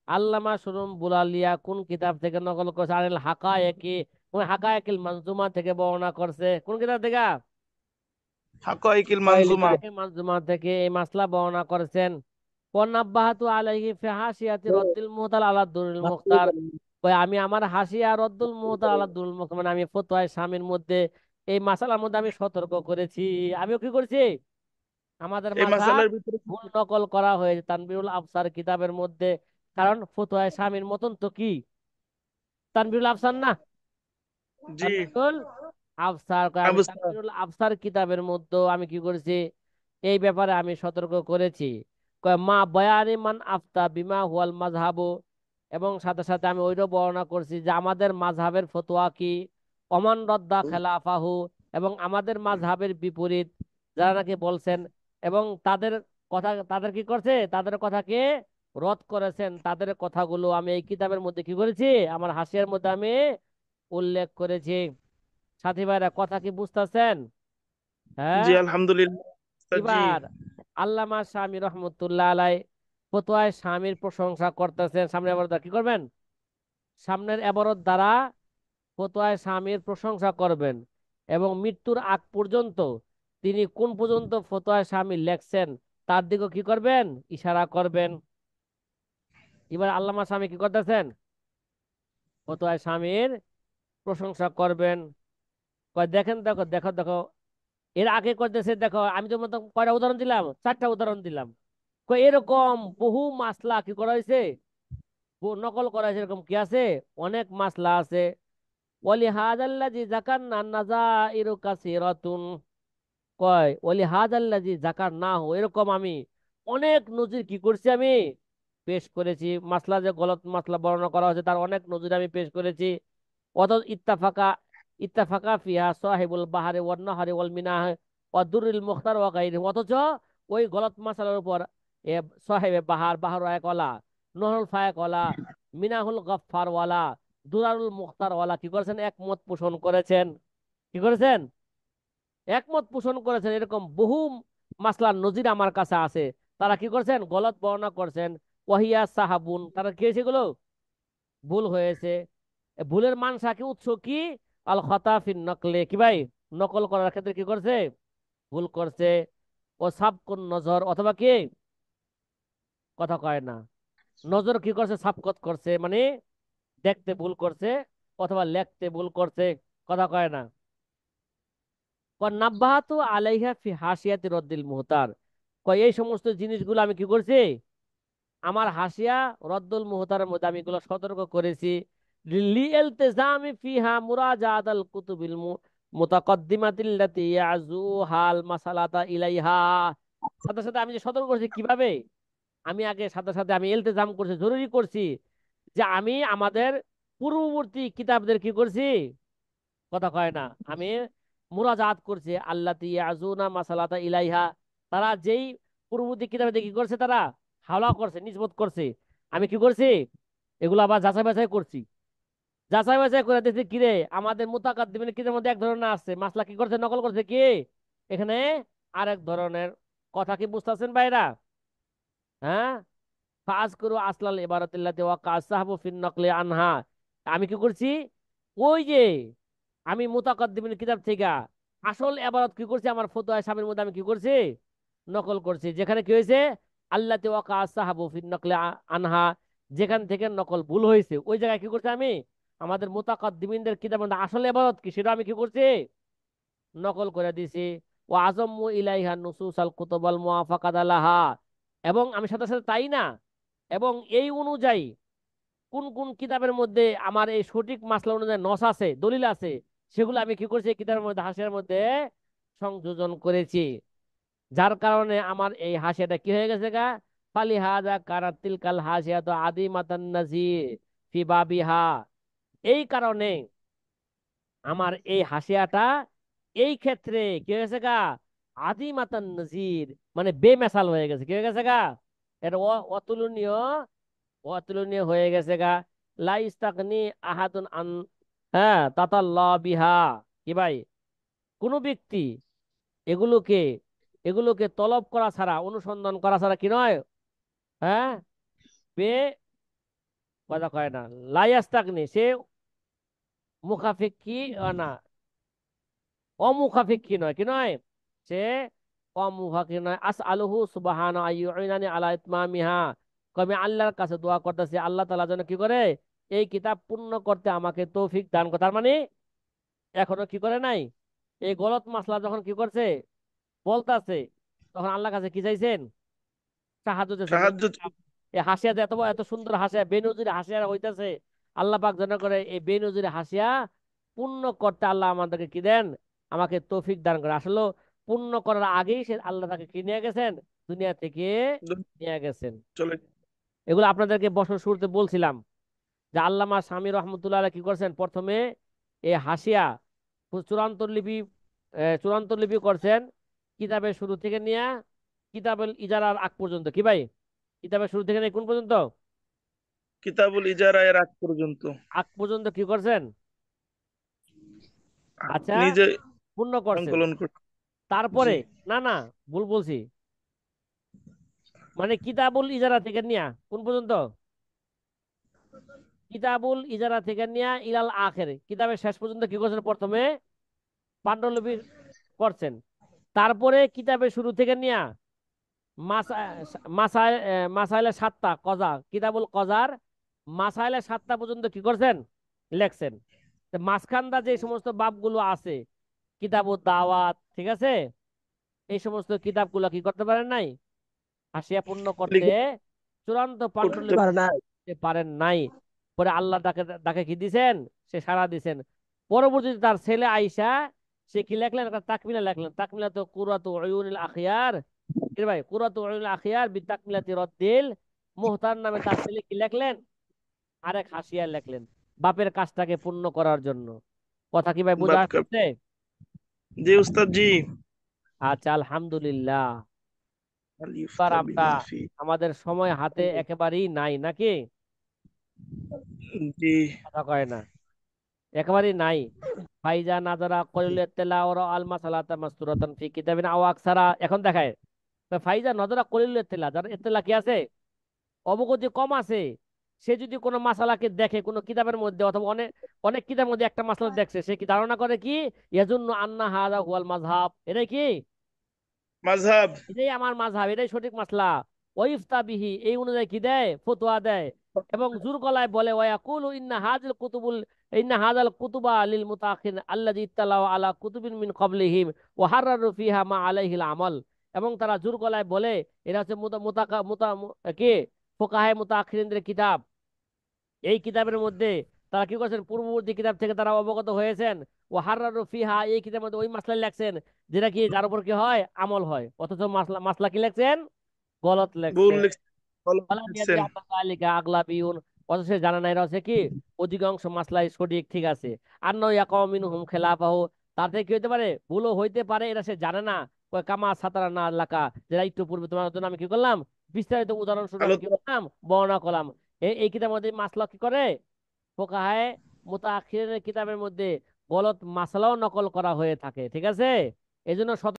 আল্লামা শুরুম্বুল আলিয়া কোন কিতাব থেকে নকল করছে? আনিল হাকায়েকি, ওই হাকায়েকিল মানজুমা থেকে বর্ণনা করছে। কোন কিতাব থেকে? হাকাইকিল মানজুমা। হাকায়েকিল মানজুমা থেকে এই মাসলা বর্ণনা করেছেন। ওয়ান্নাব্বাহাতু আলাইহি ফি হাসিয়াতি রদ্দিল মুহতাল আলা দুরুল মুখতার, ওই আমি আমার হাসিয়া রদ্দুল মুহতাল আলা দুরুল মুখতার, মানে আমি ফতোয়া শামীর মধ্যে এই মাসালার মধ্যে আমি সতর্ক করেছি। আমিও কি করছি? আমাদের এই মাযহাব মাসালার ভিতরে। ভুল নকল করা হয়েছে তানবীরুল আফসার কিতাবের মধ্যে। কারণ ফতোয়া শামীর মতন তো কি তানবীরুল আফসার না? জি। তানবীরুল আফসার, আমি আবু সাদ। তানবীরুল আফসার কিতাবের মধ্যে আমি কি করেছি? এই ব্যাপারে আমি সতর্ক করেছি। মা বয়ানি মান আফতা বিমা হুয়াল মাযহাবু, এবং সাথে সাথে আমি ওইটাও বর্ণনা করছি যে আমাদের মাযহাবের ফতোয়া কি, অমান রদ্দা খেলাফাহু, এবং আমাদের মাযহাবের বিপরীত যারা নাকি বলছেন এবং তাদের কথা, তাদের কি করছে, তাদের কথাকে রদ করেছেন, তাদের কথাগুলো আমি এই কিতাবের মধ্যে কি করেছি, আমার হাসিয়ার মধ্যে আমি উল্লেখ করেছি। সাথী ভাইরা কথা কি বুঝতেছেন? জি হ্যাঁ। আলহামদুলিল্লাহ উস্তাদ জি। এবার আল্লামা শামী রহমতুল্লাহ আলাই ফতোয়ায় স্বামীর প্রশংসা করতেছেন। সামনে এবারত কি করবেন? সামনের এবারত দ্বারা ফতোয়ায় স্বামীর প্রশংসা করবেন, এবং মৃত্যুর আগ পর্যন্ত তিনি কোন পর্যন্ত ফতোয়ায় স্বামী লেখছেন তার দিকে কি করবেন? ইশারা করবেন। এবার আল্লামা স্বামী কি করতেছেন? ফতোয়ায় স্বামীর প্রশংসা করবেন। কয় দেখেন, দেখো দেখো দেখো, এর আগে করতেছে দেখো, আমি তো মতো কয়টা উদাহরণ দিলাম, 4টা উদাহরণ দিলাম। এরকম বহু মাসলা কি করা হয়েছে, নকল করা হয়েছে, এরকম কি আছে, অনেক মাসলা আছে। ওয়ালি হাদাল্লাজি যাকারনা নাযাইরু কাসীরাতুন, ওয়ালি হাদাল্লাজি যাকার না হো, এরকম আমি অনেক নজির কি করছি, আমি পেশ করেছি। মাসলা যে গলত মাসলা বর্ণনা করা হয়েছে তার অনেক নজির আমি পেশ করেছি। অত ইত্তাফাকা ইত্তাফাকা ফিহা সাহিবুল বাহারে ওয়ান নাহারে ওয়াল মিনাহ ওয়া দুররিল মুখতার ওয়া গায়রিহি, অথচ ওই গলত মাসালার উপর এ সাহেবে বাহার, বাহার এক ওয়ালা, নহরুল ফায়েক ওয়ালা, মিনাহুল গফফার ওয়ালা, দুরারুল মুখতার ওয়ালা কি করেছেন? একমত পোষণ করেছেন। কি করেছেন? একমত পোষণ করেছেন। এরকম বহু মাসলার নজির আমার কাছে আছে। তারা কি করছেন? গলত বর্ণনা করছেন। ওয়াহিয়া সাহাবুন, তারা কি হয়েছে এগুলো? ভুল হয়েছে। ভুলের মানসা কি, উৎস কি? আল খতা ফিন নকলে, কি ভাই, নকল করার ক্ষেত্রে কি করছে? ভুল করছে। ও সাবকুন নজর, অথবা কি, কথা কয় না, নজর কি করছে? সাবকত করছে, মানে দেখতে ভুল করছে, অথবা লেখতে ভুল করছে, কথা কয় না। নাব্বাহাতু আলাইহা ফি হাসিয়াতি রদ্দিল মুহতার, এই সমস্ত জিনিসগুলো আমি কি করছি? আমার হাসিয়া রদ্দুল মুহতারের মধ্যে আমি এগুলো সতর্ক করেছি। লিইলতিজামি ফিহা মুরাজাআতাল কুতুবিল মুতাকদ্দিমাতিল্লাতি ইয়াজুহাল মাসালাতা ইলাইহা, সাথে সাথে আমি যে সতর্ক করেছি কিভাবে, আমি আগে সাথে সাথে আমি ইলতিজাম করছি, জরুরি করছি যে আমি আমাদের পূর্ববর্তী কিতাবদের কি করছি, কথা কয় না, আমি মুরাজাত করছি। আল্লাতি ইয়াজুনা মাসালাতা ইলাইহা, তারা যেই পূর্ববর্তী কিতাবে কি করছে, তারা হাওলা করছে, নিসবত করছে, আমি কি করছি? এগুলো আবার যাচাই বাছাই করছি। যাচাই বাছাই করে দেখছি কিরে, আমাদের মুতাকাদ্দিমিন কিতাবের মধ্যে এক ধরনের আছে মাসলা, কি করছে? নকল করছে কি এখানে আরেক ধরনের। কথা কি বুঝতেছেন ভাইরা? হ্যাঁ। ফাজ করু আসলাল ইবারাতিল্লাতি ওয়া কাসাহাবু ফিন নকলি আনহা, আমি কি করছি? ওই যে আমি মুতাকাদ্দিমিন কিতাব থেকে আসল ইবারত কি করছি, আমার ফতোয়া সাহেবের মধ্যে আমি কি করছি? নকল করছি। যেখানে কি হয়েছে? আল্লাতি ওয়া কাসাহাবু ফিন নকলি আনহা, যেখান থেকে নকল ভুল হয়েছে ওই জায়গায় কি করছি আমি? আমাদের মুতাকাদ্দিমিনদের কিতাবের মধ্যে আসল ইবারত কি সেটা আমি কি করছি? নকল করে দিছি। ও আজম্মু ইলাইহা নুসুস আল কুতুবাল মুআফাকাত লাহা, এবং আমি সাথে সাথে তাই না, এবং এই অনুযায়ী কোন কোন কিতাবের মধ্যে আমার এই সঠিক মাসলা অনুযায়ী নস আছে, দলিল আছে, সেগুলো আমি কি করছি? এই কিতাবের মধ্যে, হাসিয়ার মধ্যে সংযোজন করেছি। যার কারণে আমার এই হাসিয়াটা কি হয়ে গেছে গা, ফালি হাজা কারাত তিলকাল হাসিয়া তো আদি মাতান নাজির ফি বাবিহা, এই কারণে আমার এই হাসিয়াটা এই ক্ষেত্রে কি হয়েছে গা, আদি মাতান নজির, মানে বেমেসাল হয়ে গেছে। কি হয়ে গেছে গা? এটা অতুলনীয়, অতুলনীয় হয়ে গেছে গা। লা ইস্তাগনি আহাদুন আন, হ্যাঁ, তাতাল্লাহ বিহা, কি ভাই, কোন ব্যক্তি এগুলোকে এগুলোকে তলব করা ছাড়া, অনুসন্ধান করা ছাড়া কি নয়, হ্যাঁ, বে কথা কয় না, লাইয়াস্তাগনি, সে মুখাফেক্ষী না, অমুখাপেক্ষী নয়, কি নয়, সে অমুখাপেক্ষী নয়। আস আলহু সুবহান আইয়ুইনানি আলা ইতমামিহা, কবে আল্লাহর কাছে দোয়া করতেছে আল্লাহ তাআলা যেন কি করে এই কিতাব পূর্ণ করতে আমাকে তৌফিক দান করে। তার মানে এখনো কি করে নাই, এই গলত মাসলা যখন কি করছে বলতাছে, তখন আল্লাহর কাছে কি চাইছেন, সাহায্য চাইছেন। সাহায্য এই হাসিয়া যে এত এত সুন্দর হাসিয়া, বেনজির হাসিয়া হইতাছে, আল্লাহ পাক যেন করে এই বেনজির হাসিয়া পূর্ণ করতে আল্লাহ আমাদেরকে কি দেন, আমাকে তৌফিক দান করে। আসলে পূর্ণ করার আগেই সে আল্লাহ তাকে কি নিয়ে গেছেন, দুনিয়া থেকে নিয়ে গেছেন। চলে। এগুলো আপনাদেরকে বছর শুরুতে বলছিলাম যে আল্লামা স্বামী রহমতুল্লাহ আলাইহি কি করছেন, প্রথমে এই হাসিয়া চূড়ান্ত লিপি, চূড়ান্ত লিপি করছেন কিতাবের শুরু থেকে নিয়ে কিতাবের ইজারার আগ পর্যন্ত। কি ভাই, কিতাবের শুরু থেকে নিয়ে কোন পর্যন্ত, কিতাবুল ইজারা এর আগ পর্যন্ত আগ পর্যন্ত কি করছেন, আচ্ছা, নিজে পূর্ণ করছেন। সংকলন করে। জি। তারপরে, না না, ভুল বলছি, মানে কিতাবুল ইজারা থেকে নিয়া কোন পর্যন্ত, কিতাবুল ইজারা থেকে নিয়া ইলাল আখের, কিতাবের শেষ পর্যন্ত কি করছেন, প্রথমে পাণ্ডুলিপি করছেন। তারপরে কিতাবের শুরু থেকে নিয়া মাসাইলে সাতটা কজা, কিতাবুল কজার মাসাইলে সাতটা পর্যন্ত কি করছেন, লেখছেন। তো মাঝখানটা যে সমস্ত বাবগুলো আছে, কিতাবুল দাওয়াত, ঠিক আছে, এই সমস্ত কিতাবগুলো কি করতে পারেন নাই, হাসিয়া পূর্ণ করতে লিখে চূড়ান্ত করতে পাণ্ডুলিপি পারে না। করতে পারেন নাই। পরে আল্লাহ তাকে তাকে কি দিছেন, সে সাড়া দিছেন। পরবর্তীতে তার ছেলে আইসা সে কি লেখলেন, একটা তাকমিলা লেখলেন। তাকমিলা তো কুরাতু উয়ুনিল আখিয়ার, কি রে ভাই, কুরাতু উয়ুনিল আখিয়ার বি তাকমিলাতি রদ্দিল মুহতার নামে তার ছেলে কি লেখলেন, আরেক হাসিয়া লেখলেন, বাপের কাজটাকে পূর্ণ করার জন্য। কথা কি ভাই বোঝা বাপ কা। আসছে? জি উস্তাদ জি। আচ্ছা, আলহামদুলিল্লাহ। আলিফ এবার আমরা, তাবিমা ফি। আমাদের সময় হাতে একেবারেই নাই নাকি, জি। কথা কয় না, একেবারেই নাই। ফাইজা নাজারা কলিল তেলাওয়া আল মাসালাতা মাসতুরাতান ফি কিতাবিন আও আকসারা, এখন দেখায় তো ফাইজা নজরা কলিল তেলা, যার এতেলা কি আছে, অবগতি কম আছে, সে যদি কোনো মাসালাকে দেখে কোনো কিতাবের মধ্যে, অথবা অনেক অনেক কিতাবের মধ্যে একটা মাসালা দেখছে, সে কি ধারণা করে কি, ইয়াজুন্নু আন্না হাযা হুয়াল মাযহাব, এটাই কি, মাযহাব। এটাই আমার মাযহাব, এটাই সঠিক মাসলা। ওয়াইফতা বিহি, এই অনুযায়ী কি দেয়, ফতোয়া দেয়। এবং জোর গলায় বলে ওয়াকুলু ইন্না হাযাল কুতুবা লিল মুতাআখিরিন আল্লাযী ইত্তালাউ আলা কুতুবিন মিন ক্বাবলিহিম ওয়া হাররারু ফিহা মা আলাইহিল আমাল। এবং তারা জোর গলায় বলে এরা হচ্ছে মুতা মুতাকা মুতা মু- কি ফুকাহে মুতাআখিরিনদের কিতাব। এই কিতাবের মধ্যে তারা কি করেছেন, পূর্ববর্তী কিতাব থেকে তারা অবগত হয়েছেন। ও হাররারু ফিহা, এই কিতাবের মধ্যে ওই মাসলা লেখছেন যেটা কি, যার উপর কি হয়, আমল হয়। অথচ মাসলা মাসলা কি লেখছেন, গলত ভুল লেখছেন। লিখছেন, ভালো ওয়ালাম ইয়াদরি লিখছেন। আন্না যালিকা আগলাবিয়ুন, অথচ সে জানে না এরা হচ্ছে কি অধিকাংশ মাসলাই সঠিক, ঠিক আছে। আর নয় ইয়াকাউ মিনহুম খেলাফাহু, তাতে কি হইতে পারে, ভুলও হইতে পারে, এটা সে জানে না। কয় কামা সাতারা না আল্লাকা, যেটা একটু পূর্বে তোমার জন্য আমি কি করলাম, বিস্তারিত উদাহরণ শুরু আমি কি আলোচনা। করলাম, বর্ণনা করলাম। এই কিতাবের মধ্যে মাসলা কি করে, ফোকাহায়ে মুতাআখিরিনের কিতাবের মধ্যে গলত মাসলাও নকল করা হয়ে থাকে, ঠিক আছে। এই জন্য